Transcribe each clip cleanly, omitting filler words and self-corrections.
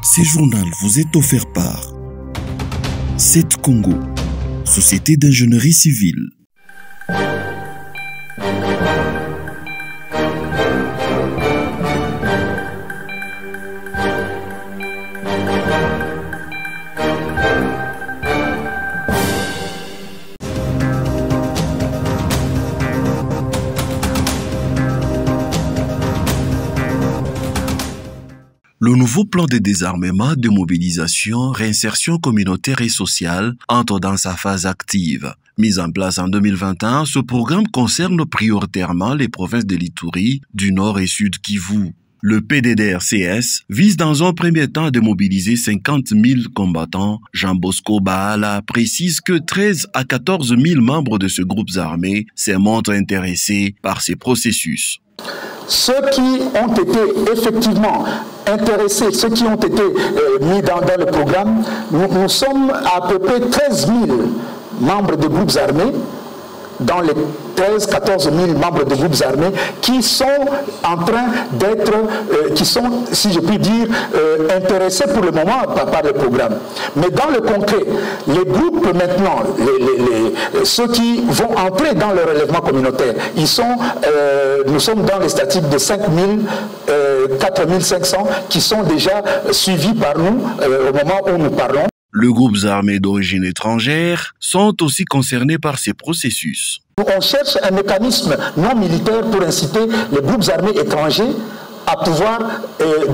Ce journal vous est offert par CET Congo, Société d'ingénierie civile. Le nouveau plan de désarmement, de mobilisation, réinsertion communautaire et sociale entre dans sa phase active. Mis en place en 2021, ce programme concerne prioritairement les provinces de l'Ituri, du Nord et Sud Kivu. Le PDDRCS vise dans un premier temps à démobiliser 50 000 combattants. Jean Bosco Bahala précise que 13 à 14 000 membres de ce groupe armé se montrent intéressés par ces processus. Ceux qui ont été effectivement intéressés, ceux qui ont été mis dans le programme, nous sommes à peu près 13 000 membres de groupes armés, dans les 13-14 000 membres de groupes armés qui sont en train d'être, qui sont, si je puis dire, intéressés pour le moment par le programme. Mais dans le concret, les groupes maintenant, ceux qui vont entrer dans le relèvement communautaire, ils sont, nous sommes dans les statistiques de 5 000, 4 500 qui sont déjà suivis par nous au moment où nous parlons. Les groupes armés d'origine étrangère sont aussi concernés par ces processus. On cherche un mécanisme non militaire pour inciter les groupes armés étrangers à pouvoir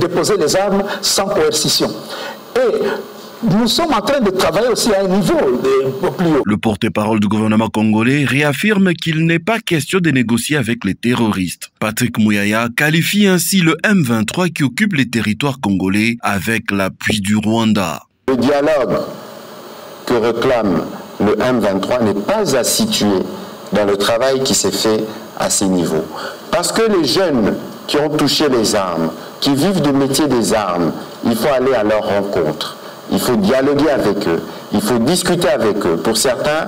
déposer les armes sans coercition. Et nous sommes en train de travailler aussi à un niveau plus haut. Le porte-parole du gouvernement congolais réaffirme qu'il n'est pas question de négocier avec les terroristes. Patrick Muyaya qualifie ainsi le M23 qui occupe les territoires congolais avec l'appui du Rwanda. Le dialogue que réclame le M23 n'est pas à situer dans le travail qui s'est fait à ces niveaux. Parce que les jeunes qui ont touché les armes, qui vivent du métier des armes, il faut aller à leur rencontre. Il faut dialoguer avec eux, il faut discuter avec eux. Pour certains,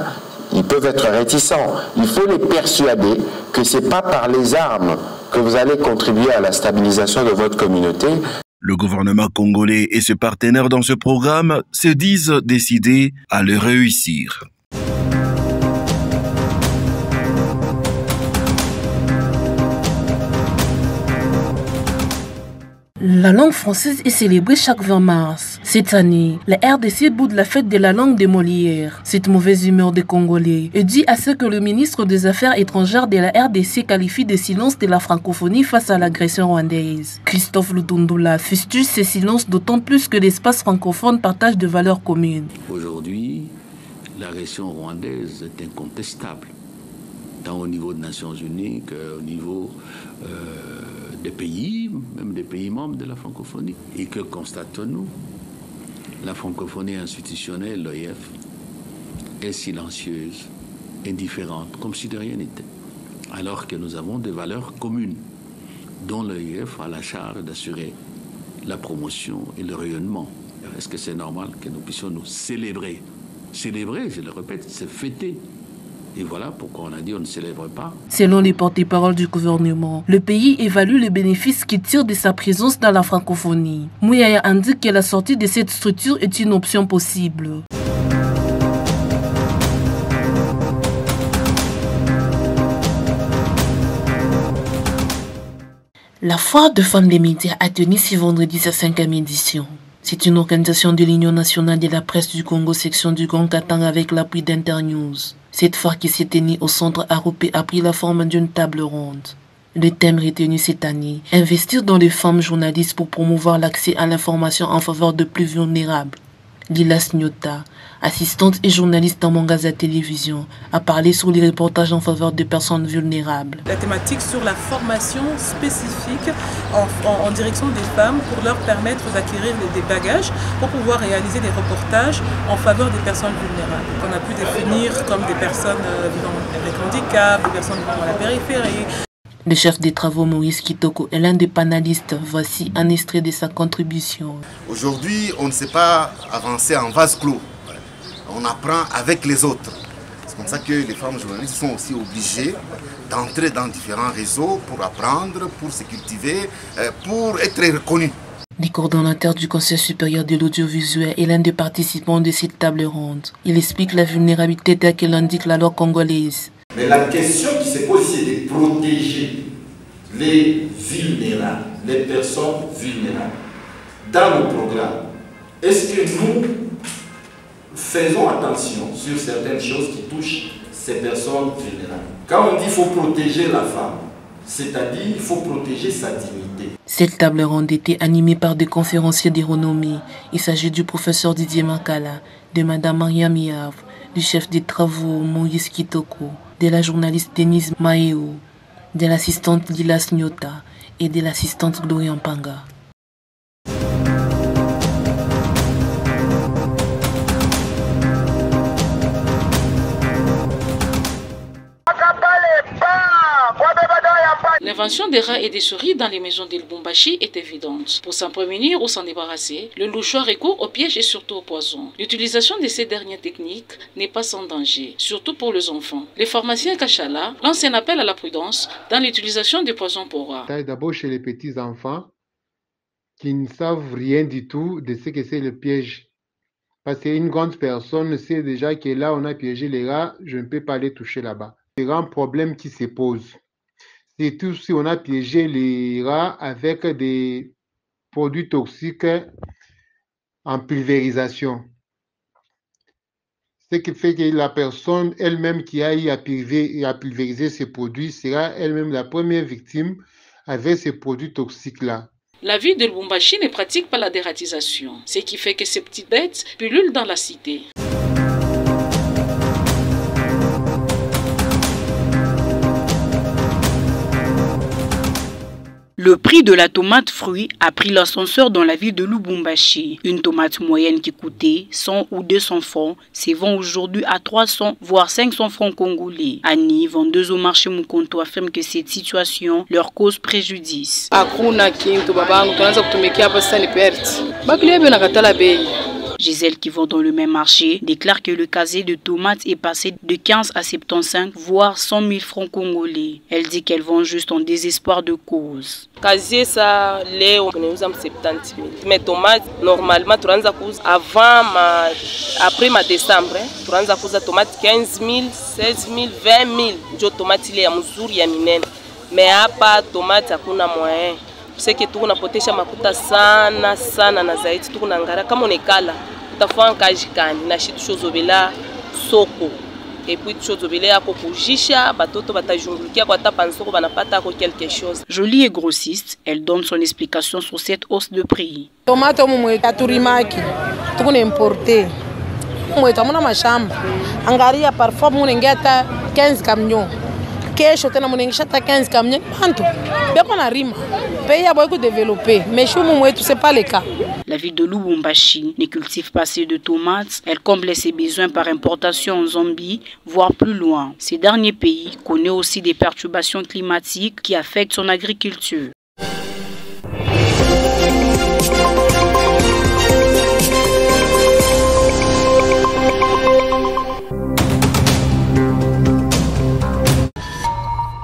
ils peuvent être réticents. Il faut les persuader que ce n'est pas par les armes que vous allez contribuer à la stabilisation de votre communauté. Le gouvernement congolais et ses partenaires dans ce programme se disent décidés à le réussir. La langue française est célébrée chaque 20 mars. Cette année, la RDC boude la fête de la langue de Molière. Cette mauvaise humeur des Congolais est due à ce que le ministre des Affaires étrangères de la RDC qualifie de silence de la francophonie face à l'agression rwandaise. Christophe Lutundula fustige ce silence d'autant plus que l'espace francophone partage de valeurs communes. Aujourd'hui, l'agression rwandaise est incontestable, tant au niveau des Nations Unies qu'au niveau des pays, même des pays membres de la francophonie. Et que constatons-nous? La francophonie institutionnelle, l'OIF, est silencieuse, indifférente, comme si de rien n'était. Alors que nous avons des valeurs communes, dont l'OIF a la charge d'assurer la promotion et le rayonnement. Est-ce que c'est normal que nous puissions nous célébrer? Célébrer, je le répète, c'est fêter. Et voilà pourquoi on a dit on ne célèbre pas. Selon les porte-paroles du gouvernement, le pays évalue les bénéfices qu'il tire de sa présence dans la francophonie. Muyaya indique que la sortie de cette structure est une option possible. La foire de femmes des médias a tenu ce vendredi sa 5e édition. C'est une organisation de l'Union nationale de la presse du Congo, section du Grand Katanga avec l'appui d'Internews. Cette foire qui s'est tenue au centre Aropé a pris la forme d'une table ronde. Le thème retenu cette année, investir dans les femmes journalistes pour promouvoir l'accès à l'information en faveur de plus vulnérables. Lila Snyota, assistante et journaliste dans Mangaza Télévision, a parlé sur les reportages en faveur des personnes vulnérables. La thématique sur la formation spécifique en direction des femmes pour leur permettre d'acquérir des bagages pour pouvoir réaliser des reportages en faveur des personnes vulnérables. On a pu définir comme des personnes vivant avec handicap, des personnes vivant à la périphérie. Le chef des travaux Maurice Kitoko est l'un des panélistes. Voici un extrait de sa contribution. Aujourd'hui, on ne sait pas avancer en vase clos. On apprend avec les autres. C'est comme ça que les femmes journalistes sont aussi obligées d'entrer dans différents réseaux pour apprendre, pour se cultiver, pour être reconnues. Le coordonnateur du Conseil supérieur de l'audiovisuel est l'un des participants de cette table ronde. Il explique la vulnérabilité telle qu'elle indique la loi congolaise. Mais la question qui se pose, c'est de protéger les vulnérables, les personnes vulnérables. Dans le programme, est-ce que nous faisons attention sur certaines choses qui touchent ces personnes vulnérables? Quand on dit qu'il faut protéger la femme, c'est-à-dire qu'il faut protéger sa dignité. Cette table ronde était animée par des conférenciers de renommée. Il s'agit du professeur Didier Makala, de Madame Maria Miav, du chef des travaux Moïse Kitoko, de la journaliste Denise Maéo, de l'assistante Lilas Nyota et de l'assistante Gloria Mpanga. L'invention des rats et des souris dans les maisons de Lubumbashi est évidente. Pour s'en prémunir ou s'en débarrasser, le louchoir recourt aux pièges et surtout au poison. L'utilisation de ces dernières techniques n'est pas sans danger, surtout pour les enfants. Les pharmaciens Kachala lancent un appel à la prudence dans l'utilisation des poisons pour rats. D'abord chez les petits enfants qui ne savent rien du tout de ce que c'est le piège. Parce qu'une grande personne sait déjà que là on a piégé les rats, je ne peux pas les toucher là-bas. C'est un grand problème qui se pose. Surtout si on a piégé les rats avec des produits toxiques en pulvérisation. Ce qui fait que la personne elle-même qui a eu à pulvériser ces produits sera elle-même la première victime avec ces produits toxiques-là. La ville de Lubumbashi ne pratique pas la dératisation, ce qui fait que ces petites bêtes pullulent dans la cité. Le prix de la tomate fruit a pris l'ascenseur dans la ville de Lubumbashi. Une tomate moyenne qui coûtait 100 ou 200 francs se vend aujourd'hui à 300 voire 500 francs congolais. Annie, vendeuse au marché Mukonto, affirme que cette situation leur cause préjudice. Gisèle, qui vend dans le même marché, déclare que le casier de tomates est passé de 15 à 75 voire 100 000 francs congolais. Elle dit qu'elle vend juste en désespoir de cause. Casier ça, leo on usa 70 000. Mais tomates normalement tunaanza kuuza après ma décembre, tunaanza kuuza tomate 15 000, 16 000, 20 000 ndio tomate ile ya mzuri ya minene. Mais hapa tomate hakuna moyen. C'est que tu unapotesha makuta sana sana na zaidi tu unangara kama unekala utafanya kazi kani na shitu shozobela soko et puis shozobela yako kujisha batoto batajungulikia kwa tapa nsoko banapata ko quelque chose. Jolie et grossiste, elle donne son explication sur cette hausse de prix. Tomate mumwe katurimaki tukuna importer mumwe tamuna mashamba angaria parfois munengeta 15 camions. Kesho tena munengisha ta 15 camions bantu beko na rima pays a beaucoup développé mais chez nous c'est pas le cas. La ville de Lubumbashi ne cultive pas assez de tomates, elle comble ses besoins par importation en Zambie, voire plus loin. Ces derniers pays connaissent aussi des perturbations climatiques qui affectent son agriculture.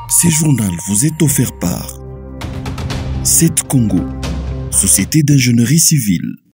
Ce journal vous est offert par 7 Congo, Société d'ingénierie civile.